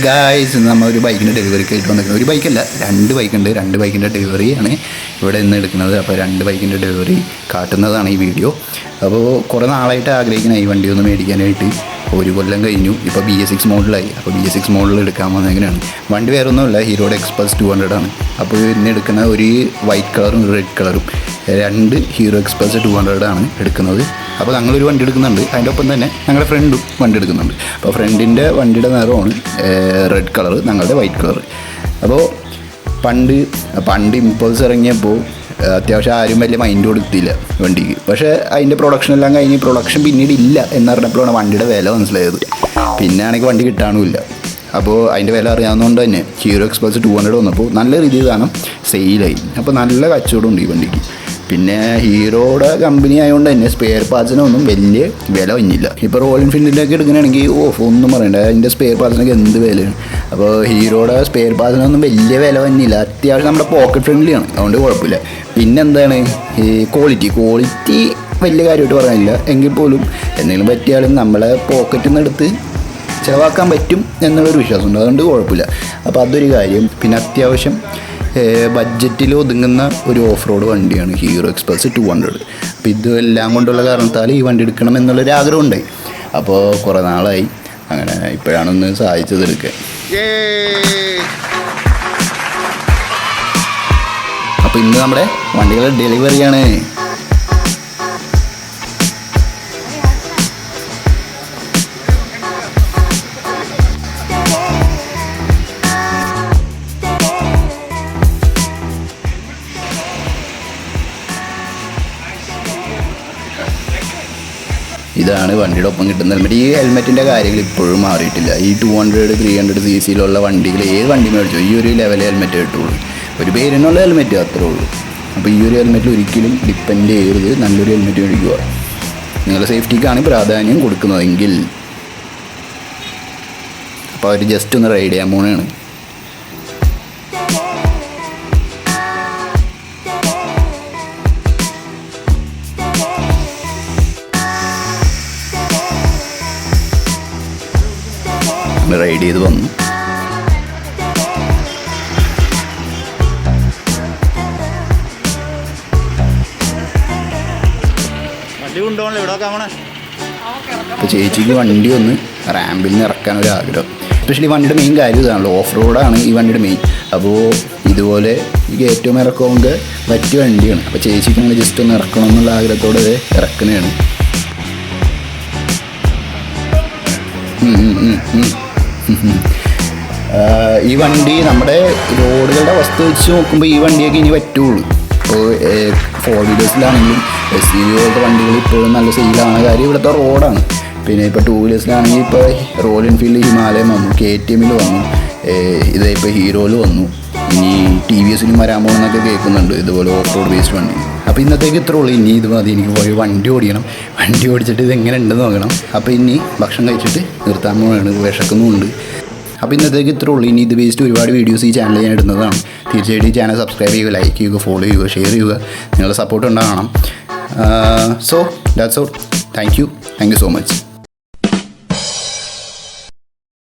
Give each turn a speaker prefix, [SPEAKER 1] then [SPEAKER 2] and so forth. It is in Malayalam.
[SPEAKER 1] ഗായ്സ്, നമ്മൾ ഒരു ബൈക്കിൻ്റെ ഡെലിവറിക്ക് ആയിട്ട് വന്നിരിക്കുന്നത്. ഒരു ബൈക്കല്ല, 2 ബൈക്കുണ്ട്. 2 ബൈക്കിൻ്റെ ഡെലിവറിയാണ് ഇവിടെ നിന്ന് എടുക്കുന്നത്. അപ്പോൾ 2 ബൈക്കിൻ്റെ ഡെലിവറി കാട്ടുന്നതാണ് ഈ വീഡിയോ. അപ്പോൾ കുറേ നാളായിട്ട് ആഗ്രഹിക്കുന്ന ഈ വണ്ടി ഒന്ന് മേടിക്കാനായിട്ട്. 1 കൊല്ലം കഴിഞ്ഞു. ഇപ്പോൾ BS6 മോഡലായി. അപ്പോൾ BS6 മോഡൽ എടുക്കാൻ വന്നെങ്ങനെയാണ്. വണ്ടി വേറെ ഒന്നുമില്ല, ഹീറോയുടെ Xpulse 200 ആണ്. അപ്പോൾ ഇന്ന് എടുക്കുന്ന ഒരു വൈറ്റ് കളറും റെഡ് കളറും 2 ഹീറോ Xpulse 200 ആണ് എടുക്കുന്നത്. അപ്പോൾ ഞങ്ങളൊരു വണ്ടി എടുക്കുന്നുണ്ട്. അതിൻ്റെ ഒപ്പം തന്നെ ഞങ്ങളുടെ ഫ്രണ്ടും വണ്ടി എടുക്കുന്നുണ്ട്. അപ്പോൾ ഫ്രണ്ടിൻ്റെ വണ്ടിയുടെ നിറമാണ് റെഡ് കളർ, ഞങ്ങളുടെ വൈറ്റ് കളർ. അപ്പോൾ പണ്ട് ഇമ്പൾസ് ഇറങ്ങിയപ്പോൾ അത്യാവശ്യം ആരും വലിയ മൈൻഡ് കൊടുത്തില്ല വണ്ടിക്ക്. പക്ഷേ അതിൻ്റെ പ്രൊഡക്ഷനെല്ലാം കഴിഞ്ഞ് പ്രൊഡക്ഷൻ പിന്നീട് ഇല്ല എന്നറിഞ്ഞപ്പോഴാണ് വണ്ടിയുടെ വില മനസ്സിലായത്. പിന്നെ ആണെങ്കിൽ വണ്ടി കിട്ടാനുമില്ല. അപ്പോൾ അതിൻ്റെ വില അറിയാവുന്നതുകൊണ്ട് തന്നെ ഹീറോ Xpulse 200 വന്നപ്പോൾ നല്ല രീതിയിൽ സാധനം സെയിലായി. അപ്പോൾ നല്ല കച്ചവടമുണ്ട് ഈ വണ്ടിക്ക്. പിന്നെ ഹീറോയുടെ കമ്പനി ആയതുകൊണ്ട് തന്നെ സ്പെയർ പാർട്സിനൊന്നും വലിയ വില വന്നില്ല. ഇപ്പോൾ റോയൽ എൻഫീൽഡിൻ്റെ ഒക്കെ എടുക്കുകയാണെങ്കിൽ ഒന്നും പറയണ്ട, അതിൻ്റെ സ്പെയർ പാർട്സിനൊക്കെ എന്ത് വിലയാണ്. അപ്പോൾ ഹീറോയുടെ സ്പെയർ പാർട്സിനൊന്നും വലിയ വില വന്നില്ല. അത്യാവശ്യം നമ്മുടെ പോക്കറ്റ് ഫ്രണ്ട്ലിയാണ്, അതുകൊണ്ട് കുഴപ്പമില്ല. പിന്നെന്താണ് ഈ ക്വാളിറ്റി വലിയ കാര്യമായിട്ട് പറയാനില്ല. എങ്കിൽ പോലും എന്തെങ്കിലും പറ്റിയാലും നമ്മളെ പോക്കറ്റിൽ നിന്ന് എടുത്ത് ചിലവാക്കാൻ പറ്റും എന്നുള്ളൊരു വിശ്വാസമുണ്ട്, അതുകൊണ്ട് കുഴപ്പമില്ല. അപ്പോൾ അതൊരു കാര്യം. പിന്നെ അത്യാവശ്യം ബഡ്ജറ്റിൽ ഒതുങ്ങുന്ന ഒരു ഓഫ് റോഡ് വണ്ടിയാണ് ഹീറോ Xpulse 200. അപ്പോൾ ഇതെല്ലാം കൊണ്ടുള്ള കാരണത്താൽ ഈ വണ്ടി എടുക്കണം എന്നുള്ളൊരു ആഗ്രഹം ഉണ്ടായി. അപ്പോൾ കുറേ നാളായി, അങ്ങനെ ഇപ്പോഴാണൊന്ന് സാധിച്ചതെടുക്കുക. അപ്പോൾ ഇന്ന് നമ്മുടെ വണ്ടികൾ ഡെലിവറിയാണ്. ഇതാണ് വണ്ടിയുടെ ഒപ്പം കിട്ടുന്ന ഹെൽമെറ്റ്. ഈ ഹെൽമെറ്റിൻ്റെ കാര്യങ്ങൾ ഇപ്പോഴും മാറിയിട്ടില്ല. ഈ 200-300 cc വണ്ടികൾ ഏത് വണ്ടി മേടിച്ചോ ഈ ഒരു ലെവലിൽ ഹെൽമെറ്റ് കിട്ടുള്ളൂ. ഒരു പേരിനുള്ള ഹെൽമെറ്റ് അത്രേ ഉള്ളൂ. അപ്പോൾ ഈ ഒരു ഹെൽമെറ്റിൽ ഒരിക്കലും ഡിപ്പെൻഡ് ചെയ്യരുത്. നല്ലൊരു ഹെൽമെറ്റ് മേടിക്കുക. നിങ്ങളുടെ സേഫ്റ്റിക്കാണ് പ്രാധാന്യം കൊടുക്കുന്നതെങ്കിൽ. അപ്പോൾ അവർ ജസ്റ്റ് ഒന്ന് റൈഡ് ചെയ്യാൻ പോകണതാണ്. റൈഡ് ചെയ്ത് വന്നു. അപ്പോൾ ചേച്ചിക്ക് വണ്ടി ഒന്ന് റാമ്പിൽ നിന്ന് ഇറക്കാൻ ഒരു ആഗ്രഹം. എസ്പെഷ്യലി വണ്ടിയുടെ മെയിൻ കാര്യം ഇതാണല്ലോ, ഓഫ് റോഡാണ് ഈ വണ്ടിയുടെ മെയിൻ. അപ്പോൾ ഇതുപോലെ ഈ ഏറ്റവും ഇറക്കമുണ്ട് പറ്റിയ വണ്ടിയാണ്. അപ്പോൾ ചേച്ചിക്ക് അങ്ങനെ ജസ്റ്റ് ഒന്ന് ഇറക്കണം എന്നുള്ള ആഗ്രഹത്തോടെ ഇറക്കുന്നതാണ്. ഈ വണ്ടി നമ്മുടെ റോഡുകളുടെ അവസ്ഥ വെച്ച് നോക്കുമ്പോൾ ഈ വണ്ടിയൊക്കെ ഇനി പറ്റുള്ളൂ. ഇപ്പോൾ 4 വീലേഴ്സിലാണെങ്കിലും SUV പോലത്തെ വണ്ടികൾ ഇപ്പോഴും നല്ല സെയിലാണ്. കാര്യം ഇവിടുത്തെ റോഡാണ്. പിന്നെ ഇപ്പോൾ 2 വീലേഴ്സിലാണെങ്കിൽ ഇപ്പോൾ റോയൽ എൻഫീൽഡ് ഹിമാലയം വന്നു, KTM വന്നു, ഇതേ ഇപ്പോൾ ഹീറോയിൽ വന്നു, ഇനി TVSനും വരാൻ പോകണമെന്നൊക്കെ കേൾക്കുന്നുണ്ട് ഇതുപോലെ ഓഫ് റോഡ് ബേസ്ഡ് വണ്ടി. അപ്പോൾ ഇന്നത്തേക്ക് ഇത്ര ഉള്ളൂ. ഇനി ഇത് മതി, എനിക്ക് പോയി വണ്ടി ഓടിക്കണം. വണ്ടി ഓടിച്ചിട്ട് ഇതെങ്ങനെ ഉണ്ടെന്ന് നോക്കണം. അപ്പോൾ ഇനി ഭക്ഷണം കഴിച്ചിട്ട് നിർത്താൻ പോകണം, വിശക്കുന്നുമുണ്ട്. അപ്പോൾ ഇന്നത്തേക്ക് ഇത്ര ഉള്ളൂ. ഇനി ഇത് ബേസ്ഡ് ഒരുപാട് വീഡിയോസ് ഈ ചാനൽ ഞാൻ ഇടുന്നതാണ്. തീർച്ചയായിട്ടും ഈ ചാനൽ സബ്സ്ക്രൈബ് ചെയ്യുക, ലൈക്ക് ചെയ്യുക, ഫോളോ ചെയ്യുക, ഷെയർ ചെയ്യുക. നിങ്ങളുടെ സപ്പോർട്ട് ഉണ്ടാകണം. So that's all. Thank you so much.